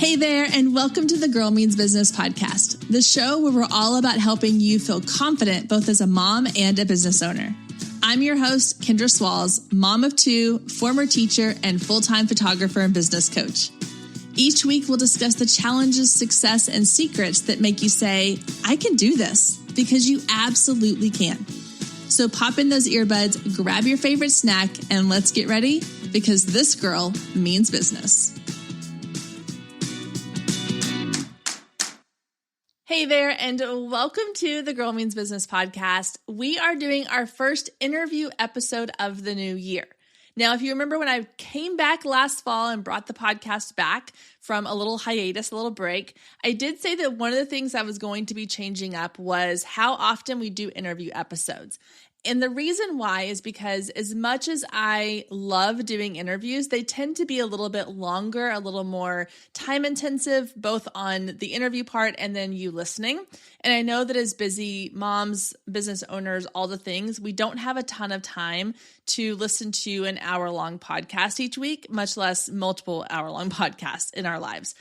Hey there, and welcome to the Girl Means Business podcast, the show where we're all about helping you feel confident both as a mom and a business owner. I'm your host, Kendra Swalls, mom of two, former teacher, and full-time photographer and business coach. Each week, we'll discuss the challenges, success, and secrets that make you say, I can do this, because you absolutely can. So pop in those earbuds, grab your favorite snack, and let's get ready, because this girl means business. Hey there, and welcome to the Girl Means Business podcast. We are doing our first interview episode of the new year. Now, if you remember when I came back last fall and brought the podcast back from a little hiatus, a little break, I did say that one of the things I was going to be changing up was how often we do interview episodes. And the reason why is because as much as I love doing interviews, they tend to be a little bit longer, a little more time intensive, both on the interview part and then you listening. And I know that as busy moms, business owners, all the things, we don't have a ton of time to listen to an hour-long podcast each week, much less multiple hour-long podcasts in our lives.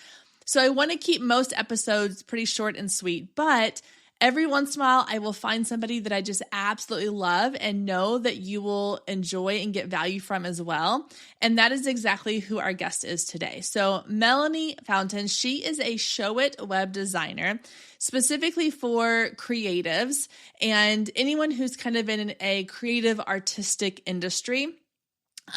So I want to keep most episodes pretty short and sweet, but every once in a while, I will find somebody that I just absolutely love and know that you will enjoy and get value from as well. And that is exactly who our guest is today. So Melanie Fountain, she is a Showit web designer, specifically for creatives and anyone who's kind of in a creative artistic industry.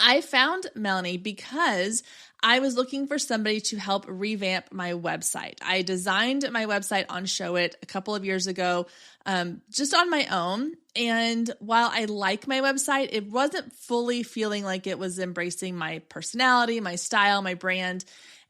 I found Melanie because I was looking for somebody to help revamp my website. I designed my website on Showit a couple of years ago, just on my own. And while I like my website, it wasn't fully feeling like it was embracing my personality, my style, my brand.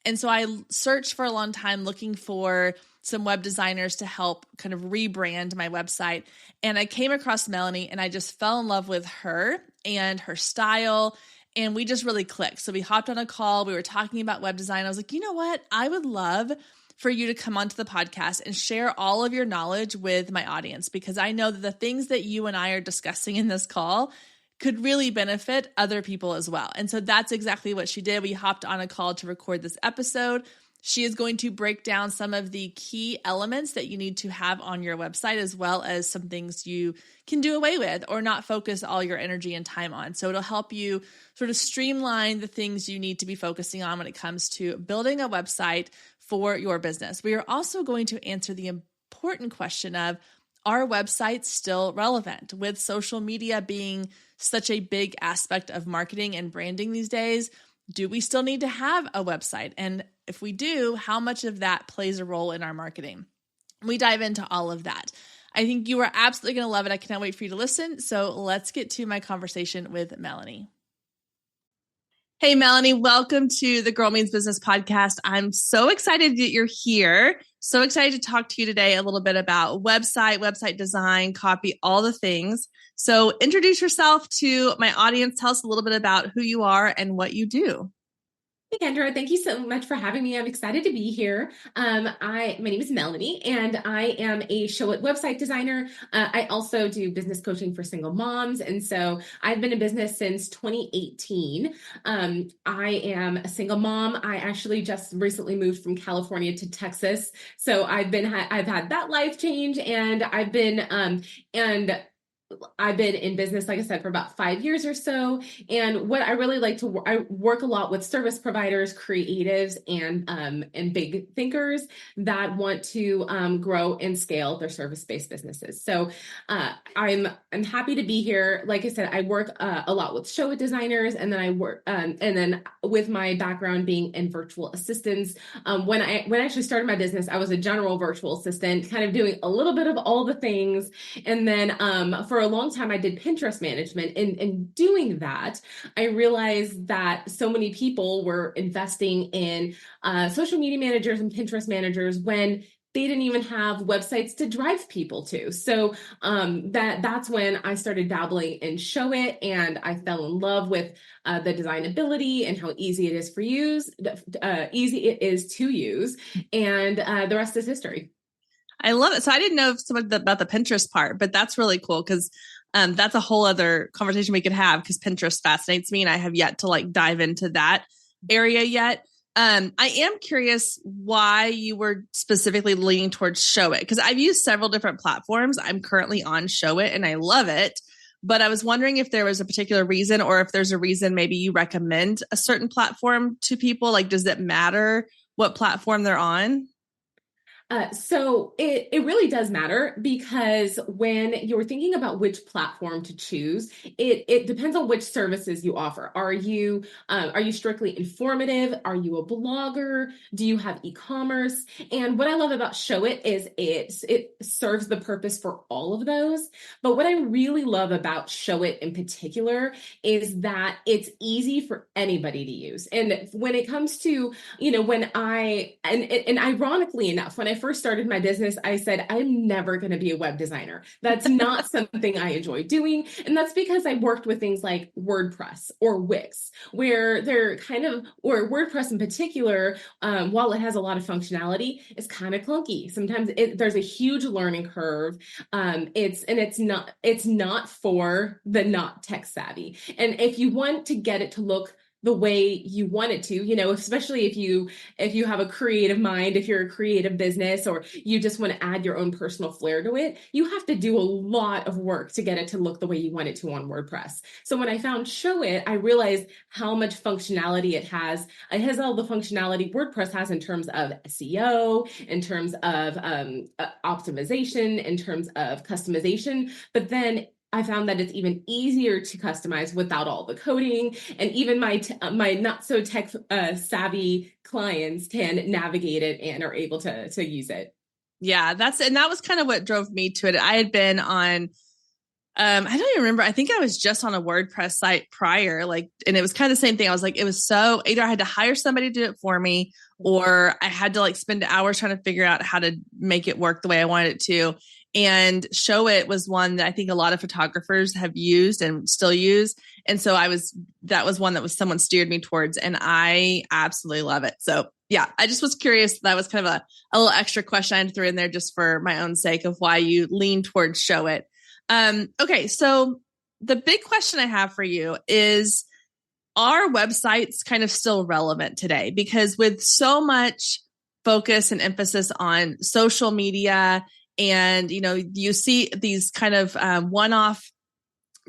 And so I searched for a long time looking for some web designers to help kind of rebrand my website. And I came across Melanie and I just fell in love with her and her style. And we just really clicked. So we hopped on a call. We were talking about web design. I was like, you know what? I would love for you to come onto the podcast and share all of your knowledge with my audience, because I know that the things that you and I are discussing in this call could really benefit other people as well. And so that's exactly what she did. We hopped on a call to record this episode. She is going to break down some of the key elements that you need to have on your website, as well as some things you can do away with or not focus all your energy and time on. So it'll help you sort of streamline the things you need to be focusing on when it comes to building a website for your business. We are also going to answer the important question of, are websites still relevant? With social media being such a big aspect of marketing and branding these days, do we still need to have a website? And if we do, how much of that plays a role in our marketing? We dive into all of that. I think you are absolutely going to love it. I cannot wait for you to listen. So let's get to my conversation with Melanie. Hey, Melanie, welcome to the Girl Means Business podcast. I'm so excited that you're here. So excited to talk to you today a little bit about website design, copy, all the things. So introduce yourself to my audience. Tell us a little bit about who you are and what you do. Hey, Kendra, thank you so much for having me. I'm excited to be here. My name is Melanie, and I am a Showit website designer. I also do business coaching for single moms, and so I've been in business since 2018. I am a single mom. I actually just recently moved from California to Texas, so I've had that life change, and I've been in business, like I said, for about 5 years or so. And what I really like to I work a lot with service providers, creatives, and big thinkers that want to grow and scale their service-based businesses. So I'm happy to be here. Like I said, I work a lot with Showit designers, and then I work and then with my background being in virtual assistants. When I actually started my business, I was a general virtual assistant, kind of doing a little bit of all the things, and then for a long time, I did Pinterest management. And doing that, I realized that so many people were investing in social media managers and Pinterest managers when they didn't even have websites to drive people to. So that's when I started dabbling in Showit, and I fell in love with the designability and how easy it is to use. And the rest is history. I love it. So I didn't know so much about the Pinterest part, but that's really cool because that's a whole other conversation we could have, because Pinterest fascinates me and I have yet to dive into that area yet. I am curious why you were specifically leaning towards Showit, because I've used several different platforms. I'm currently on Showit and I love it. But I was wondering if there was a particular reason, or if there's a reason maybe you recommend a certain platform to people. Like, does it matter what platform they're on? So it really does matter, because when you're thinking about which platform to choose, it depends on which services you offer. Are you strictly informative? Are you a blogger? Do you have e-commerce? And what I love about Showit is it serves the purpose for all of those. But what I really love about Showit in particular is that it's easy for anybody to use. And when it comes to, when and ironically enough, when I first started my business, I said, I'm never going to be a web designer. That's not something I enjoy doing. And that's because I worked with things like WordPress or Wix, where or WordPress in particular, while it has a lot of functionality, is kind of clunky. Sometimes there's a huge learning curve. It's not for the not tech savvy. And if you want to get it to look the way you want it to, especially if you have a creative mind, if you're a creative business, or you just want to add your own personal flair to it, you have to do a lot of work to get it to look the way you want it to on WordPress. So when I found Showit, I realized how much functionality it has. It has all the functionality WordPress has in terms of SEO, in terms of optimization, in terms of customization, but then I found that it's even easier to customize without all the coding, and even my not so tech savvy clients can navigate it and are able to use it. Yeah, that was kind of what drove me to it. I had been on, I don't even remember. I think I was just on a WordPress site prior, and it was kind of the same thing. I was like, it was so either I had to hire somebody to do it for me, or I had to spend hours trying to figure out how to make it work the way I wanted it to. And Showit was one that I think a lot of photographers have used and still use. And so that was one that someone steered me towards, and I absolutely love it. So yeah, I just was curious. That was kind of a little extra question I had to throw in there just for my own sake of why you lean towards Showit. Okay, so the big question I have for you is, are websites kind of still relevant today? Because with so much focus and emphasis on social media, and you see these kind of one-off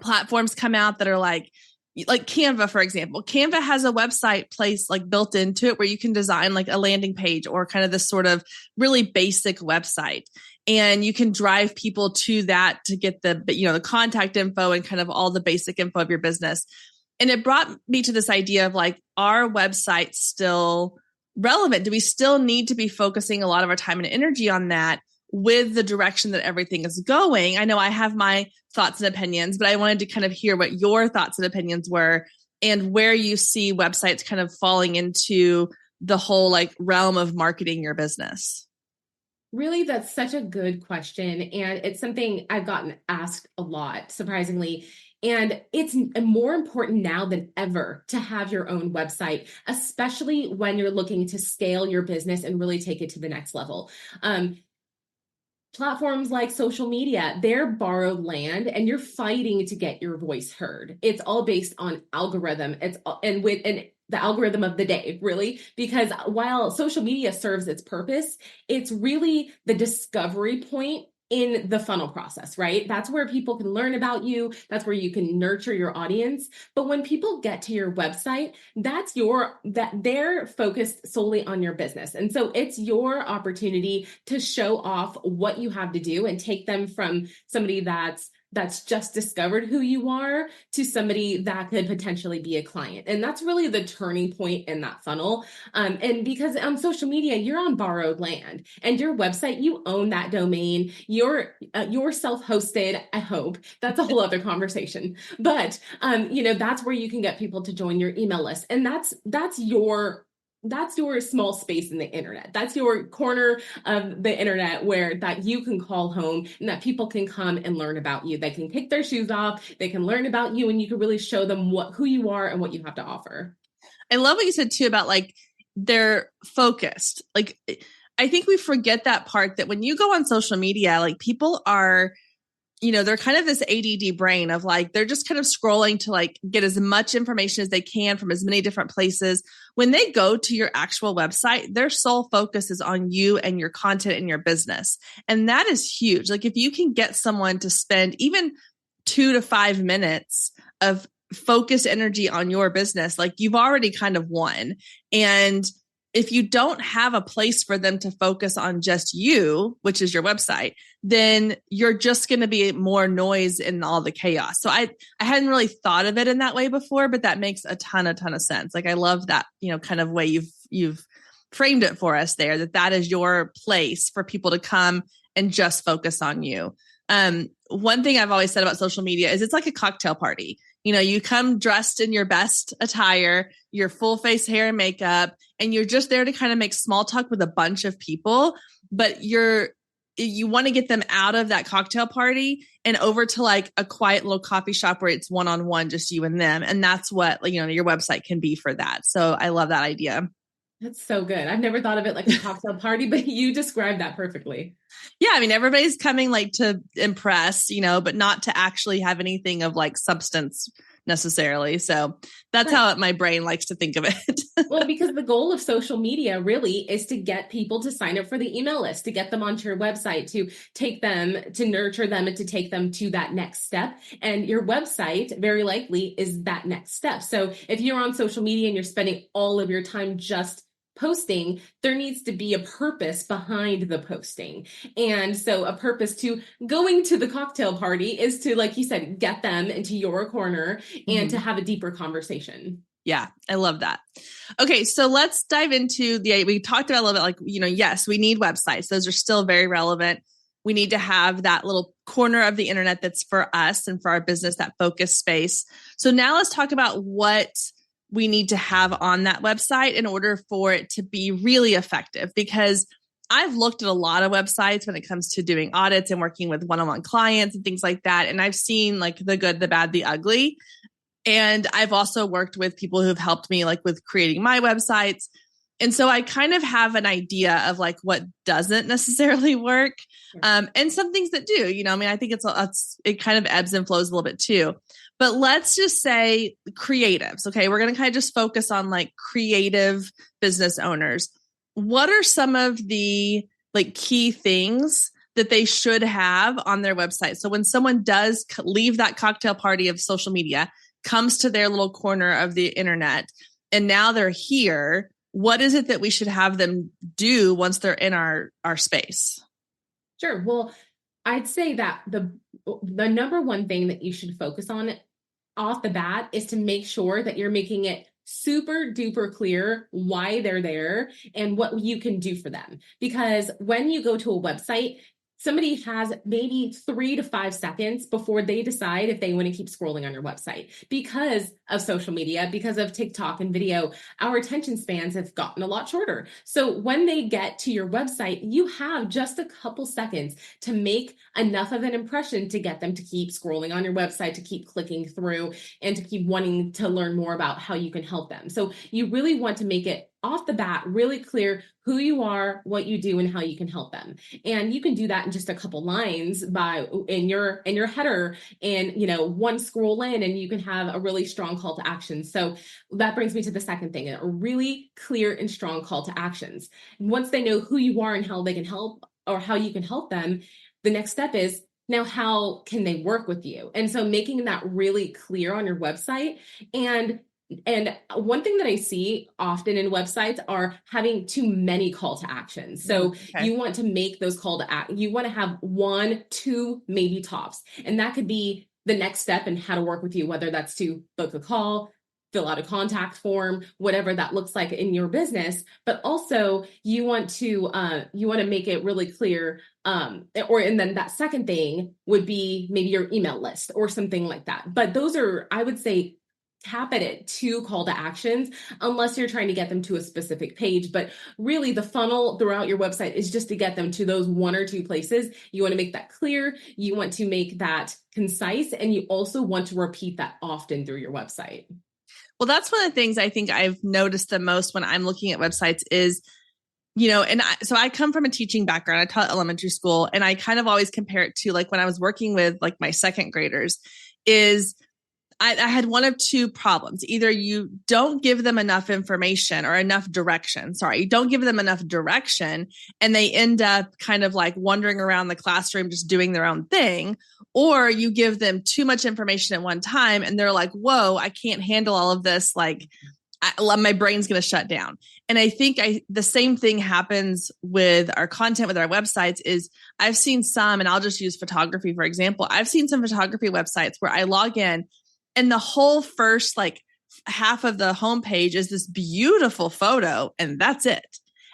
platforms come out that are like Canva, for example. Canva has a website place built into it where you can design a landing page or kind of this sort of really basic website. And you can drive people to that to get the contact info and kind of all the basic info of your business. And it brought me to this idea of are websites still relevant? Do we still need to be focusing a lot of our time and energy on that with the direction that everything is going? I know I have my thoughts and opinions, but I wanted to kind of hear what your thoughts and opinions were, and where you see websites kind of falling into the whole realm of marketing your business. Really, that's such a good question. And it's something I've gotten asked a lot, surprisingly. And it's more important now than ever to have your own website, especially when you're looking to scale your business and really take it to the next level. Platforms like social media, they're borrowed land, and you're fighting to get your voice heard. It's all based on algorithm. And the algorithm of the day, really, because while social media serves its purpose, it's really the discovery point in the funnel process, right? That's where people can learn about you. That's where you can nurture your audience. But when people get to your website, they're focused solely on your business. And so it's your opportunity to show off what you have to do and take them from somebody that's just discovered who you are to somebody that could potentially be a client. And that's really the turning point in that funnel. And because on social media, you're on borrowed land, and your website, you own that domain. You're self-hosted. I hope that's a whole other conversation, but that's where you can get people to join your email list. And that's your small space in the internet. That's your corner of the internet that you can call home, and that people can come and learn about you. They can kick their shoes off, they can learn about you, and you can really show them who you are and what you have to offer. I love what you said too about they're focused. I think we forget that part, that when you go on social media, people are they're kind of this ADD brain of like, they're just kind of scrolling to like get as much information as they can from as many different places. When they go to your actual website, their sole focus is on you and your content and your business. And that is huge. Like if you can get someone to spend even 2 to 5 minutes of focused energy on your business, like you've already kind of won. And if you don't have a place for them to focus on just you, which is your website, then you're just going to be more noise in all the chaos. So I hadn't really thought of it in that way before, but that makes a ton of sense. Like I love that, kind of way you've framed it for us there, that is your place for people to come and just focus on you. One thing I've always said about social media is it's like a cocktail party. You come dressed in your best attire, your full face hair and makeup, and you're just there to kind of make small talk with a bunch of people, but you want to get them out of that cocktail party and over to like a quiet little coffee shop where it's one-on-one, just you and them. And that's what, your website can be for that. So I love that idea. That's so good. I've never thought of it like a cocktail party, but you described that perfectly. Yeah. I mean, everybody's coming like to impress, but not to actually have anything of like substance necessarily. So that's how my brain likes to think of it. Well, because the goal of social media really is to get people to sign up for the email list, to get them onto your website, to take them, to nurture them, and to take them to that next step. And your website very likely is that next step. So if you're on social media and you're spending all of your time just posting, there needs to be a purpose behind the posting. And so a purpose to going to the cocktail party is to, like you said, get them into your corner and to have a deeper conversation. Yeah, I love that. Okay, so let's dive into we talked about a little bit like, yes, we need websites. Those are still very relevant. We need to have that little corner of the internet that's for us and for our business, that focus space. So now let's talk about what we need to have on that website in order for it to be really effective. Because I've looked at a lot of websites when it comes to doing audits and working with one-on-one clients and things like that. And I've seen like the good, the bad, the ugly. And I've also worked with people who've helped me like with creating my websites. And so I kind of have an idea of like what doesn't necessarily work. And some things that do, I think it kind of ebbs and flows a little bit too. But let's just say creatives. Okay. We're going to kind of just focus on like creative business owners. What are some of the like key things that they should have on their website? So when someone does leave that cocktail party of social media, comes to their little corner of the internet, and now they're here, what is it that we should have them do once they're in our space? Sure. Well, I'd say that the number one thing that you should focus on off the bat is to make sure that you're making it super duper clear why they're there and what you can do for them. Because when you go to a website, somebody has maybe 3 to 5 seconds before they decide if they want to keep scrolling on your website. Because of social media, because of TikTok and video, our attention spans have gotten a lot shorter. So when they get to your website, you have just a couple seconds to make enough of an impression to get them to keep scrolling on your website, to keep clicking through, and to keep wanting to learn more about how you can help them. So you really want to make it off the bat really clear who you are, what you do, and how you can help them. And you can do that in just a couple lines in your header and one scroll in, and you can have a really strong call to action. So that brings me to the second thing, a really clear and strong call to actions. Once they know who you are and how they can help or how you can help them, the next step is, now, how can they work with you? And so making that really clear on your website. And one thing that I see often in websites are having too many call to actions. So you want to make those call to act. You want to have 1, 2, maybe tops. And that could be the next step in how to work with you, whether that's to book a call, fill out a contact form, whatever that looks like in your business. But also you want to make it really clear. And then that second thing would be maybe your email list or something like that. But those are, I would say, tap at it 2 call to actions, unless you're trying to get them to a specific page. But really the funnel throughout your website is just to get them to those 1 or 2 places. You want to make that clear. You want to make that concise. And you also want to repeat that often through your website. Well, that's one of the things I think I've noticed the most when I'm looking at websites is so I come from a teaching background. I taught elementary school, and I kind of always compare it to like when I was working with like my second graders is I had one of two problems. Either you don't give them enough information or enough direction. Sorry, you don't give them enough direction and they end up kind of like wandering around the classroom, just doing their own thing. Or you give them too much information at one time and they're like, whoa, I can't handle all of this. Like my brain's going to shut down. And I think the same thing happens with our content, with our websites is I've seen some, and I'll just use photography, for example. I've seen some photography websites where I log in and the whole first like half of the homepage is this beautiful photo and that's it.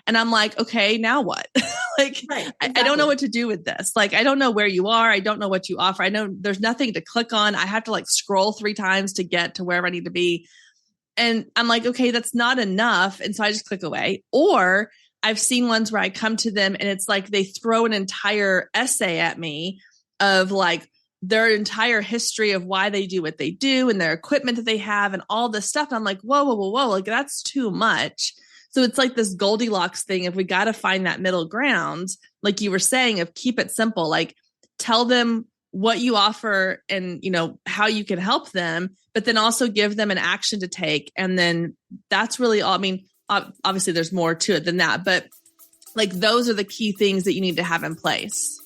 And I'm like, okay, now what? Like, right, exactly. I don't know what to do with this. Like, I don't know where you are. I don't know what you offer. I know there's nothing to click on. I have to like scroll 3 times to get to wherever I need to be. And I'm like, okay, that's not enough. And so I just click away. Or I've seen ones where I come to them and it's like they throw an entire essay at me of like their entire history of why they do what they do and their equipment that they have and all this stuff. And I'm like, whoa, whoa, whoa, whoa, like that's too much. So it's like this Goldilocks thing. If we got to find that middle ground, like you were saying, of keep it simple, like tell them what you offer and, how you can help them, but then also give them an action to take. And then that's really all. I mean, obviously there's more to it than that, but like those are the key things that you need to have in place.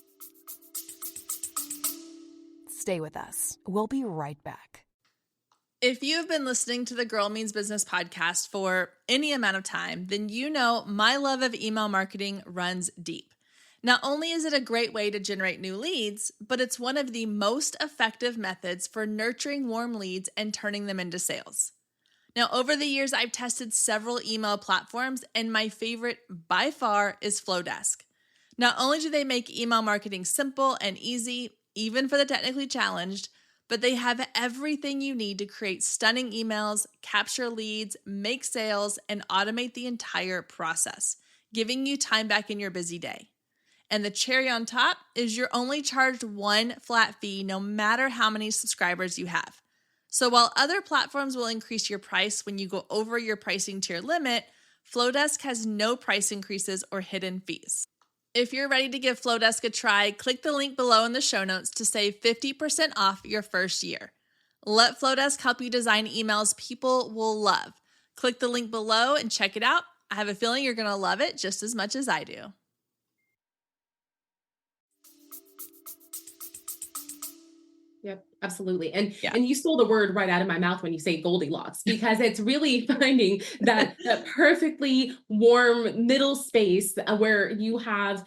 Stay with us. We'll be right back. If you've been listening to the Girl Means Business podcast for any amount of time, then you know my love of email marketing runs deep. Not only is it a great way to generate new leads, but it's one of the most effective methods for nurturing warm leads and turning them into sales. Now, over the years, I've tested several email platforms, and my favorite by far is Flowdesk. Not only do they make email marketing simple and easy, even for the technically challenged, but they have everything you need to create stunning emails, capture leads, make sales, and automate the entire process, giving you time back in your busy day. And the cherry on top is you're only charged one flat fee no matter how many subscribers you have. So while other platforms will increase your price when you go over your pricing tier limit, Flowdesk has no price increases or hidden fees. If you're ready to give Flowdesk a try, click the link below in the show notes to save 50% off your first year. Let Flowdesk help you design emails people will love. Click the link below and check it out. I have a feeling you're going to love it just as much as I do. Yep, absolutely. And you stole the word right out of my mouth when you say Goldilocks, because it's really finding that perfectly warm middle space where you have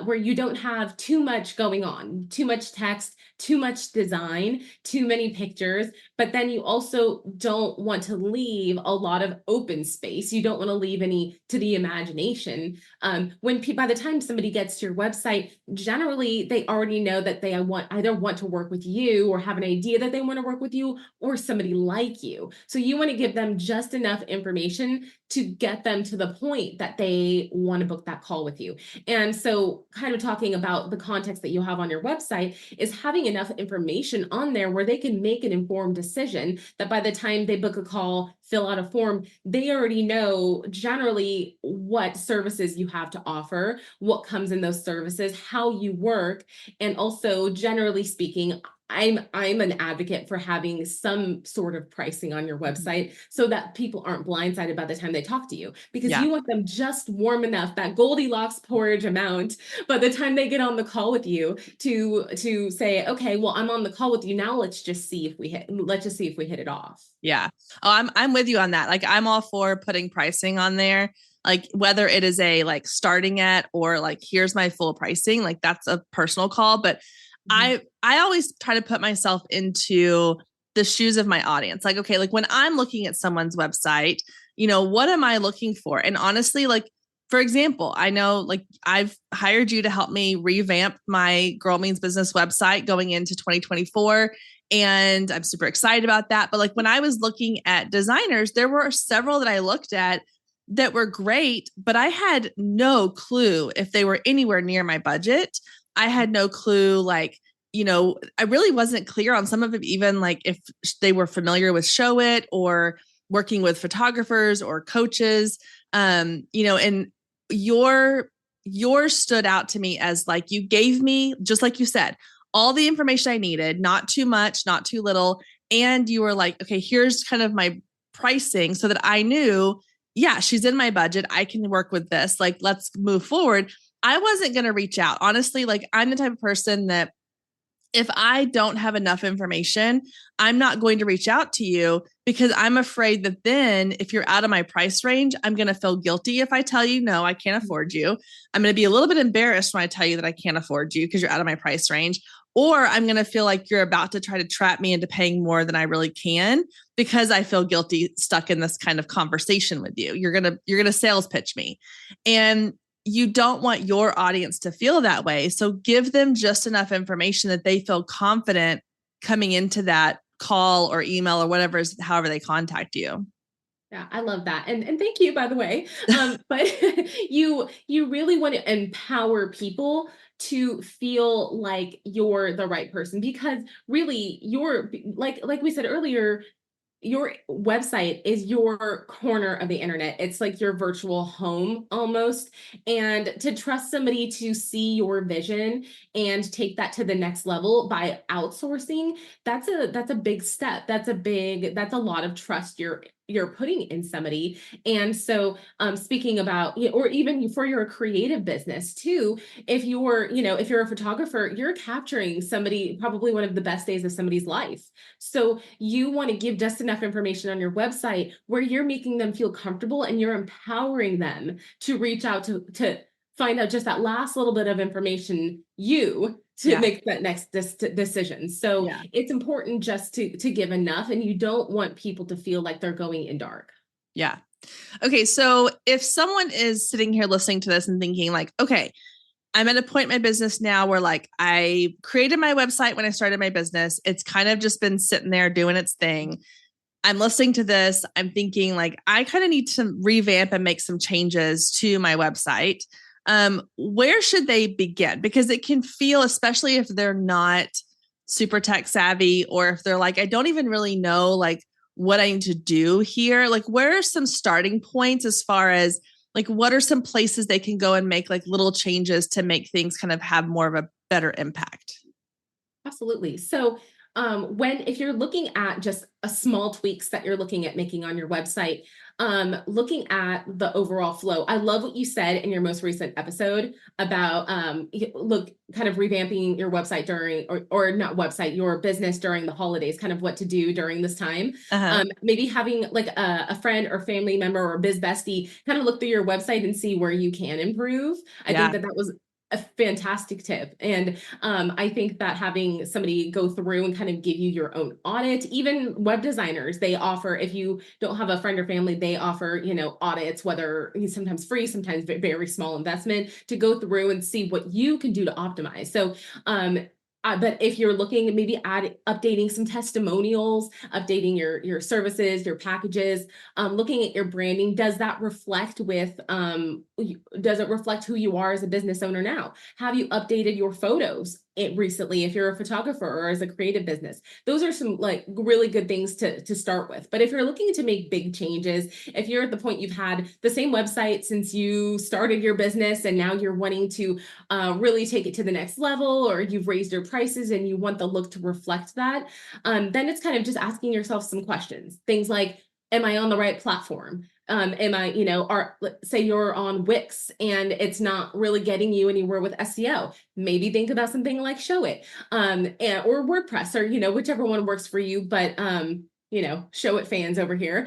where you don't have too much going on, too much text, too much design, too many pictures, but then you also don't want to leave a lot of open space. You don't want to leave any to the imagination. By the time somebody gets to your website, generally they already know that they either want to work with you or have an idea that they want to work with you or somebody like you. So you want to give them just enough information to get them to the point that they want to book that call with you. And so kind of talking about the context that you have on your website is having enough information on there where they can make an informed decision that by the time they book a call, fill out a form, they already know generally what services you have to offer, what comes in those services, how you work, and also generally speaking, I'm an advocate for having some sort of pricing on your website so that people aren't blindsided by the time they talk to you, because you want them just warm enough, that Goldilocks porridge amount, by the time they get on the call with you to say, okay, well, I'm on the call with you now. Let's just see if we hit it off. Yeah. Oh, I'm with you on that. Like I'm all for putting pricing on there. Like whether it is a like starting at or like here's my full pricing, like that's a personal call, but I always try to put myself into the shoes of my audience. Like, okay, like when I'm looking at someone's website, what am I looking for? And honestly, like, for example, I know like I've hired you to help me revamp my Girl Means Business website going into 2024. And I'm super excited about that. But like when I was looking at designers, there were several that I looked at that were great, but I had no clue if they were anywhere near my budget. I had no clue, like, I really wasn't clear on some of them, even like if they were familiar with Showit or working with photographers or coaches, and yours stood out to me as like, you gave me, just like you said, all the information I needed, not too much, not too little. And you were like, okay, here's kind of my pricing so that I knew, yeah, she's in my budget. I can work with this. Like, let's move forward. I wasn't going to reach out. Honestly, like, I'm the type of person that if I don't have enough information, I'm not going to reach out to you because I'm afraid that then if you're out of my price range, I'm going to feel guilty if I tell you, no, I can't afford you. I'm going to be a little bit embarrassed when I tell you that I can't afford you because you're out of my price range. Or I'm going to feel like you're about to try to trap me into paying more than I really can because I feel guilty stuck in this kind of conversation with you. You're going to sales pitch me. And you don't want your audience to feel that way. So give them just enough information that they feel confident coming into that call or email or whatever, however they contact you. Yeah, I love that. And thank you, by the way. But you really want to empower people to feel like you're the right person, because really you're like we said earlier, your website is your corner of the internet. It's like your virtual home almost. And to trust somebody to see your vision and take that to the next level by outsourcing, that's a big step. That's a lot of trust you're putting in somebody. And so speaking about, or even for your creative business too, if you're a photographer, you're capturing somebody, probably one of the best days of somebody's life. So you want to give just enough information on your website where you're making them feel comfortable and you're empowering them to reach out to find out just that last little bit of information to make that next decision. So it's important just to give enough, and you don't want people to feel like they're going in dark. Yeah. Okay. So if someone is sitting here listening to this and thinking like, okay, I'm at a point in my business now where like I created my website when I started my business. It's kind of just been sitting there doing its thing. I'm listening to this. I'm thinking like, I kind of need to revamp and make some changes to my website. Where should they begin? Because it can feel, especially if they're not super tech savvy, or if they're like, I don't even really know like what I need to do here. Like, where are some starting points as far as like, what are some places they can go and make like little changes to make things kind of have more of a better impact? Absolutely. So if you're looking at just a small tweaks that you're looking at making on your website, looking at the overall flow, I love what you said in your most recent episode about kind of revamping your website during, or not website, your business during the holidays, kind of what to do during this time. Maybe having like a friend or family member or biz bestie kind of look through your website and see where you can improve. I think that was a fantastic tip. And I think that having somebody go through and kind of give you your own audit, even web designers, they offer, if you don't have a friend or family, they offer, audits, whether sometimes free, sometimes very small investment, to go through and see what you can do to optimize. So but if you're looking at maybe updating some testimonials, updating your services, your packages, looking at your branding, does it reflect who you are as a business owner now? Have you updated your photos recently if you're a photographer or as a creative business? Those are some like really good things to start with. But if you're looking to make big changes, if you're at the point you've had the same website since you started your business and now you're wanting to really take it to the next level, or you've raised your prices and you want the look to reflect that, then it's kind of just asking yourself some questions. Things like, am I on the right platform? Am I, say you're on Wix and it's not really getting you anywhere with SEO. Maybe think about something like Showit, or WordPress, or, whichever one works for you. But, Showit fans over here,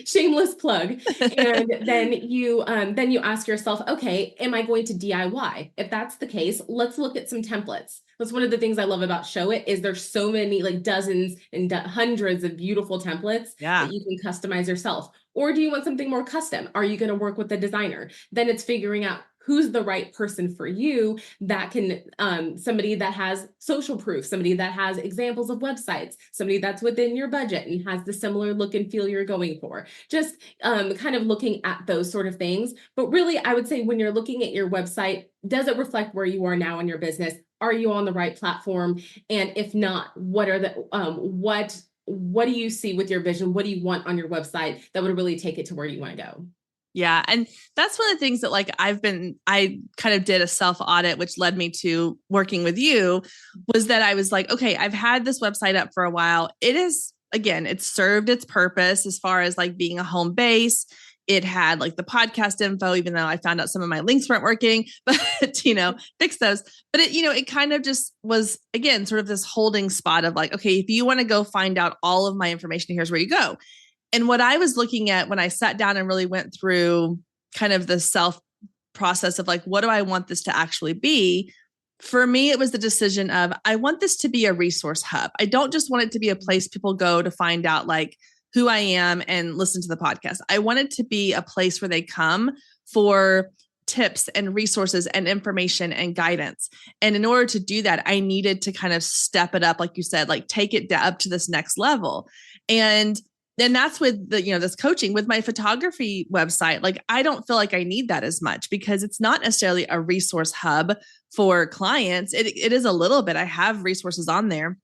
shameless plug. And then you ask yourself, okay, am I going to DIY? If that's the case, let's look at some templates. That's one of the things I love about Showit, is there's so many, like dozens and hundreds of beautiful templates that you can customize yourself. Or do you want something more custom? Are you going to work with a designer? Then it's figuring out who's the right person for you, that can, somebody that has social proof, somebody that has examples of websites, somebody that's within your budget and has the similar look and feel you're going for. Just kind of looking at those sort of things. But really, I would say when you're looking at your website, does it reflect where you are now in your business? Are you on the right platform? And if not, what are the, what do you see with your vision? What do you want on your website that would really take it to where you want to go? Yeah. And that's one of the things that like I kind of did a self audit, which led me to working with you, was that I was like, okay, I've had this website up for a while. It is, again, it's served its purpose as far as like being a home base. It had like the podcast info, even though I found out some of my links weren't working, but fix those. But it kind of just was, again, sort of this holding spot of like, okay, if you want to go find out all of my information, here's where you go. And what I was looking at when I sat down and really went through kind of the self process of like, what do I want this to actually be? For me, it was the decision of, I want this to be a resource hub. I don't just want it to be a place people go to find out like who I am and listen to the podcast. I want it to be a place where they come for tips and resources and information and guidance. And in order to do that, I needed to kind of step it up, like you said, like take it up to this next level. And then that's with the, this coaching with my photography website. Like, I don't feel like I need that as much because it's not necessarily a resource hub for clients. It is a little bit. I have resources on there,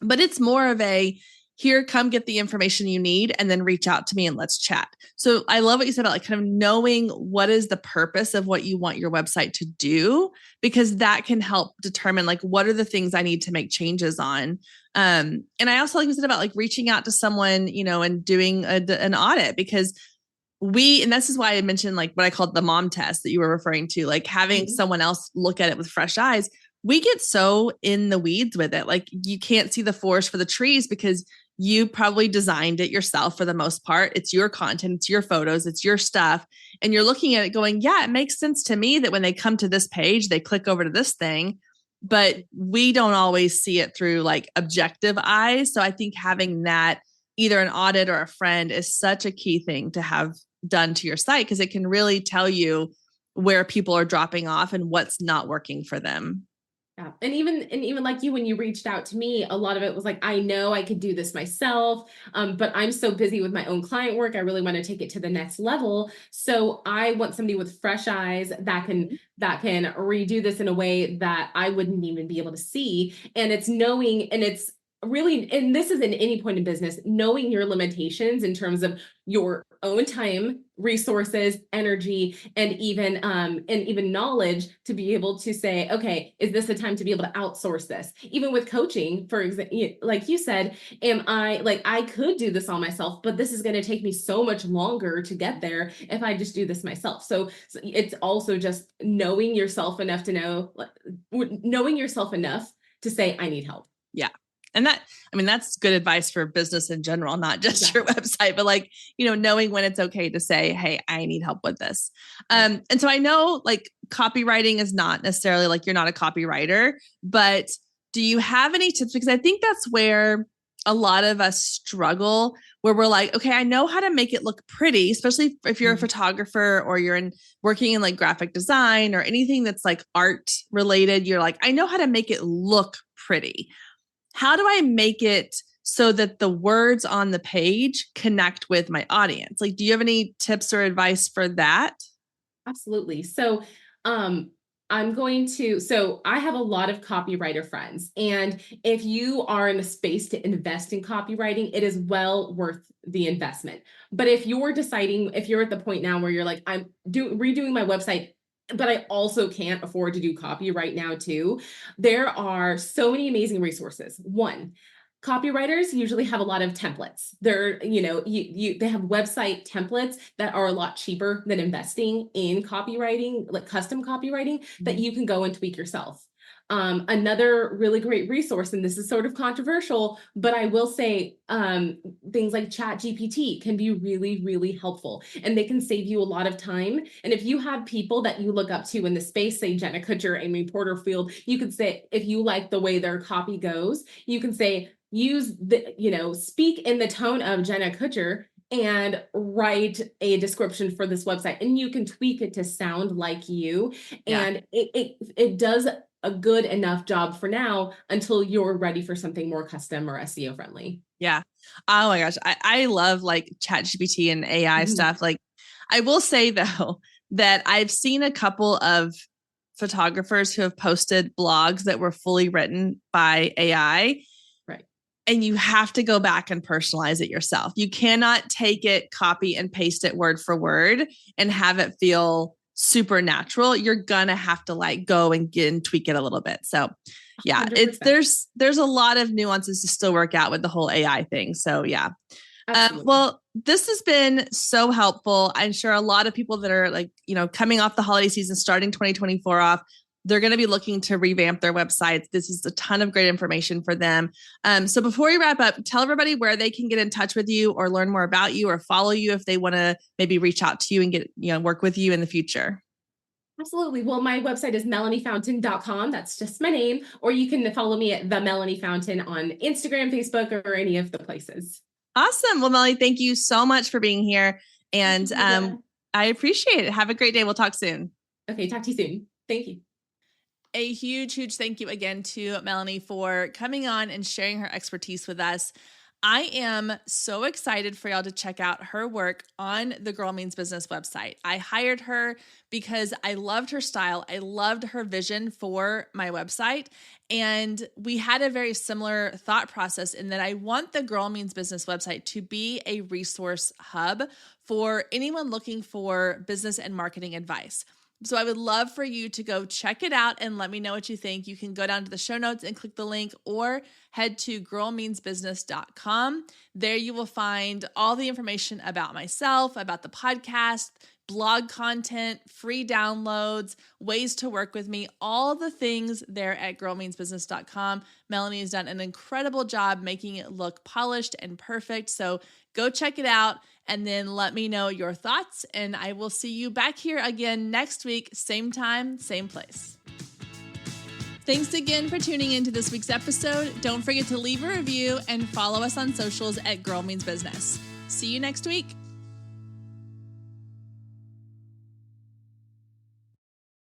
but it's more of a, here, come get the information you need and then reach out to me and let's chat. So I love what you said about like kind of knowing what is the purpose of what you want your website to do, because that can help determine like, what are the things I need to make changes on. And I also like you said about like reaching out to someone, and doing an audit, because and this is why I mentioned like what I called the mom test that you were referring to, like having someone else look at it with fresh eyes. We get so in the weeds with it. Like you can't see the forest for the trees because you probably designed it yourself for the most part. It's your content, it's your photos, it's your stuff. And you're looking at it going, yeah, it makes sense to me that when they come to this page, they click over to this thing, but we don't always see it through like objective eyes. So I think having that, either an audit or a friend, is such a key thing to have done to your site, because it can really tell you where people are dropping off and what's not working for them. Yeah. And even like you, when you reached out to me, a lot of it was like, I know I could do this myself, but I'm so busy with my own client work. I really want to take it to the next level. So I want somebody with fresh eyes that can redo this in a way that I wouldn't even be able to see. And it's knowing, and it's really, and this is in any point in business, knowing your limitations in terms of your own time, resources, energy, and even knowledge to be able to say, okay, is this the time to be able to outsource this? Even with coaching, for example, like you said, I could do this all myself, but this is going to take me so much longer to get there if I just do this myself. So it's also just knowing yourself enough to say, I need help. Yeah. And that's good advice for business in general, not just your website, but like, knowing when it's okay to say, hey, I need help with this. And so I know like copywriting is not necessarily like, you're not a copywriter, but do you have any tips? Because I think that's where a lot of us struggle, where we're like, okay, I know how to make it look pretty, especially if you're a photographer or you're working in like graphic design or anything that's like art related. You're like, I know how to make it look pretty. How do I make it so that the words on the page connect with my audience? Like, do you have any tips or advice for that? Absolutely. So, I have a lot of copywriter friends, and if you are in a space to invest in copywriting, it is well worth the investment. But if you're at the point now where you're like, I'm redoing my website, but I also can't afford to do copy right now too, there are so many amazing resources. One, copywriters usually have a lot of templates. They have website templates that are a lot cheaper than investing in copywriting, like custom copywriting, that you can go and tweak yourself. Another really great resource, and this is sort of controversial, but I will say things like ChatGPT can be really, really helpful, and they can save you a lot of time. And if you have people that you look up to in the space, say Jenna Kutcher, Amy Porterfield, you could say, if you like the way their copy goes, you can say, speak in the tone of Jenna Kutcher and write a description for this website, and you can tweak it to sound like you. Yeah. And it does a good enough job for now until you're ready for something more custom or SEO friendly. Yeah. Oh my gosh. I love like ChatGPT and AI stuff. Like, I will say though, that I've seen a couple of photographers who have posted blogs that were fully written by AI. Right. and you have to go back and personalize it yourself. You cannot take it, copy and paste it word for word and have it feel super natural. You're going to have to like go and get and tweak it a little bit. So yeah, 100%. there's a lot of nuances to still work out with the whole AI thing. So yeah. Well, this has been so helpful. I'm sure a lot of people that are like, coming off the holiday season, starting 2024 off, they're going to be looking to revamp their websites. This is a ton of great information for them. So before we wrap up, tell everybody where they can get in touch with you or learn more about you or follow you if they want to maybe reach out to you and get, work with you in the future. Absolutely. Well, my website is melaniefountain.com. That's just my name. Or you can follow me at the Melanie Fountain on Instagram, Facebook, or any of the places. Awesome. Well, Melanie, thank you so much for being here. And I appreciate it. Have a great day. We'll talk soon. Okay. Talk to you soon. Thank you. A huge, huge thank you again to Melanie for coming on and sharing her expertise with us. I am so excited for y'all to check out her work on the Girl Means Business website. I hired her because I loved her style. I loved her vision for my website. And we had a very similar thought process in that I want the Girl Means Business website to be a resource hub for anyone looking for business and marketing advice. So I would love for you to go check it out and let me know what you think. You can go down to the show notes and click the link or head to girlmeansbusiness.com. There you will find all the information about myself, about the podcast, blog content, free downloads, ways to work with me, all the things there at girlmeansbusiness.com. Melanie has done an incredible job making it look polished and perfect. So go check it out and then let me know your thoughts. And I will see you back here again next week, same time, same place. Thanks again for tuning into this week's episode. Don't forget to leave a review and follow us on socials at Girl Means Business. See you next week.